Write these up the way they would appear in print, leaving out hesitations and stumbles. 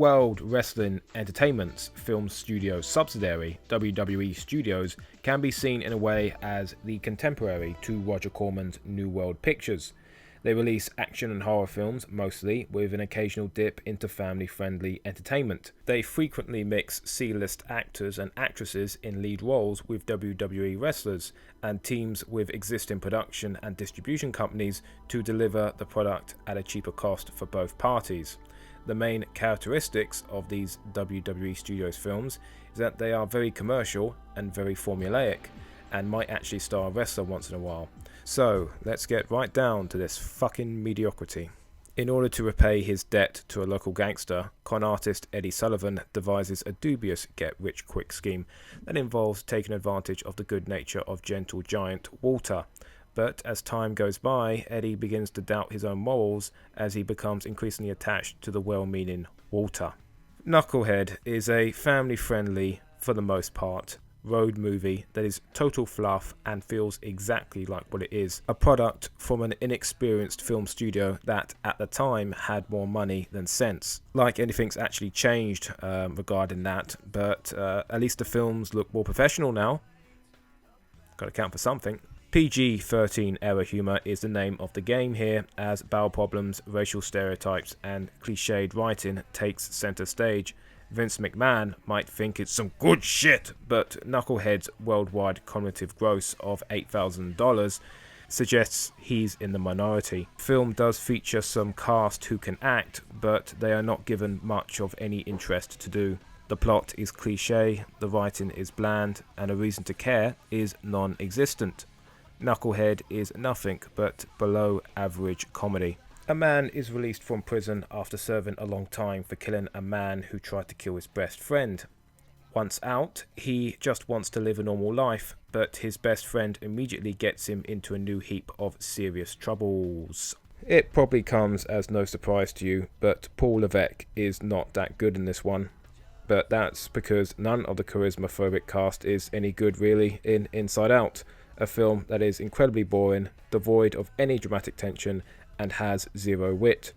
World Wrestling Entertainment's film studio subsidiary, WWE Studios, can be seen in a way as the contemporary to Roger Corman's New World Pictures. They release action and horror films, mostly, with an occasional dip into family-friendly entertainment. They frequently mix C-list actors and actresses in lead roles with WWE wrestlers, and teams with existing production and distribution companies to deliver the product at a cheaper cost for both parties. The main characteristics of these WWE Studios films is that they are very commercial and very formulaic, and might actually star a wrestler once in a while. So, let's get right down to this fucking mediocrity. In order to repay his debt to a local gangster, con artist Eddie Sullivan devises a dubious get-rich-quick scheme that involves taking advantage of the good nature of gentle giant Walter. But as time goes by, Eddie begins to doubt his own morals as he becomes increasingly attached to the well-meaning Walter. Knucklehead is a family-friendly, for the most part, road movie that is total fluff and feels exactly like what it is, a product from an inexperienced film studio that at the time had more money than sense. Like anything's actually changed regarding that, but at least the films look more professional now. Gotta count for something. PG-13 era humour is the name of the game here, as bowel problems, racial stereotypes and cliched writing takes centre stage. Vince McMahon might think it's some good shit, but Knucklehead's worldwide cumulative gross of $8,000 suggests he's in the minority. The film does feature some cast who can act, but they are not given much of any interest to do. The plot is cliche, the writing is bland, and a reason to care is non-existent. Knucklehead is nothing but below average comedy. A man is released from prison after serving a long time for killing a man who tried to kill his best friend. Once out, he just wants to live a normal life, but his best friend immediately gets him into a new heap of serious troubles. It probably comes as no surprise to you, but Paul Levesque is not that good in this one. But that's because none of the charisma-phobic cast is any good really in Inside Out, a film that is incredibly boring, devoid of any dramatic tension, and has zero wit.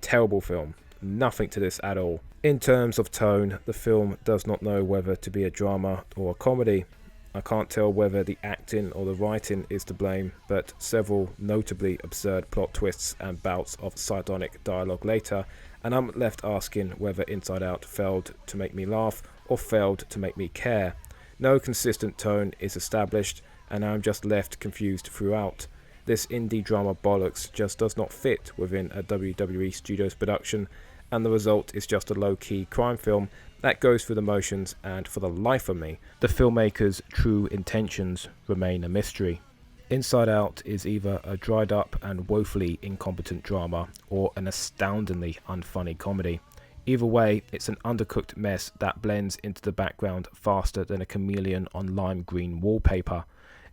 Terrible film. Nothing to this at all. In terms of tone, the film does not know whether to be a drama or a comedy. I can't tell whether the acting or the writing is to blame, but several notably absurd plot twists and bouts of sardonic dialogue later, and I'm left asking whether Inside Out failed to make me laugh or failed to make me care. No consistent tone is established, and I'm just left confused throughout. This indie drama bollocks just does not fit within a WWE Studios production, and the result is just a low-key crime film that goes through the motions, and for the life of me, the filmmaker's true intentions remain a mystery. Inside Out is either a dried up and woefully incompetent drama, or an astoundingly unfunny comedy. Either way, it's an undercooked mess that blends into the background faster than a chameleon on lime green wallpaper.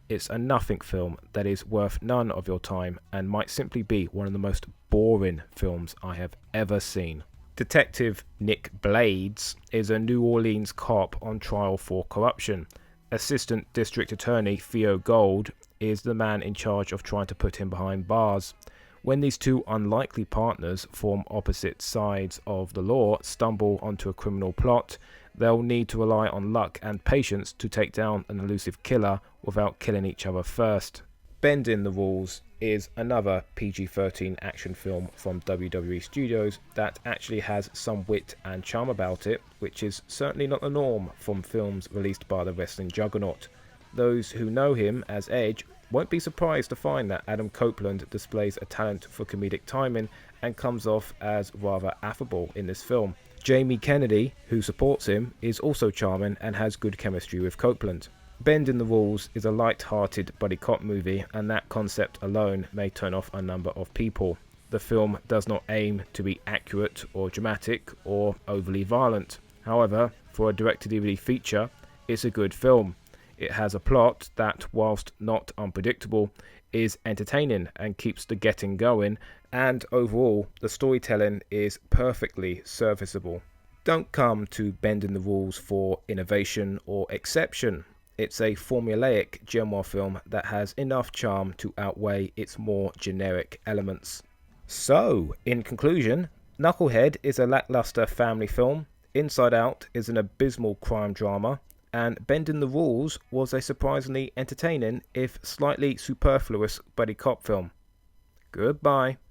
It's a nothing film that is worth none of your time and might simply be one of the most boring films I have ever seen. Detective Nick Blades is a New Orleans cop on trial for corruption. Assistant District Attorney Theo Gold is the man in charge of trying to put him behind bars. When these two unlikely partners form opposite sides of the law stumble onto a criminal plot, they'll need to rely on luck and patience to take down an elusive killer without killing each other first. Bending the Rules is another PG-13 action film from WWE Studios that actually has some wit and charm about it, which is certainly not the norm from films released by the wrestling juggernaut. Those who know him as Edge won't be surprised to find that Adam Copeland displays a talent for comedic timing and comes off as rather affable in this film. Jamie Kennedy, who supports him, is also charming and has good chemistry with Copeland. Bending the Rules is a light-hearted buddy cop movie, and that concept alone may turn off a number of people. The film does not aim to be accurate or dramatic or overly violent. However, for a direct-to-DVD feature, it's a good film. It has a plot that, whilst not unpredictable, is entertaining and keeps the getting going, and overall, the storytelling is perfectly serviceable. Don't come to Bending the Rules for innovation or exception. It's a formulaic genre film that has enough charm to outweigh its more generic elements. So, in conclusion, Knucklehead is a lackluster family film, Inside Out is an abysmal crime drama, and Bending the Rules was a surprisingly entertaining, if slightly superfluous, buddy cop film. Goodbye.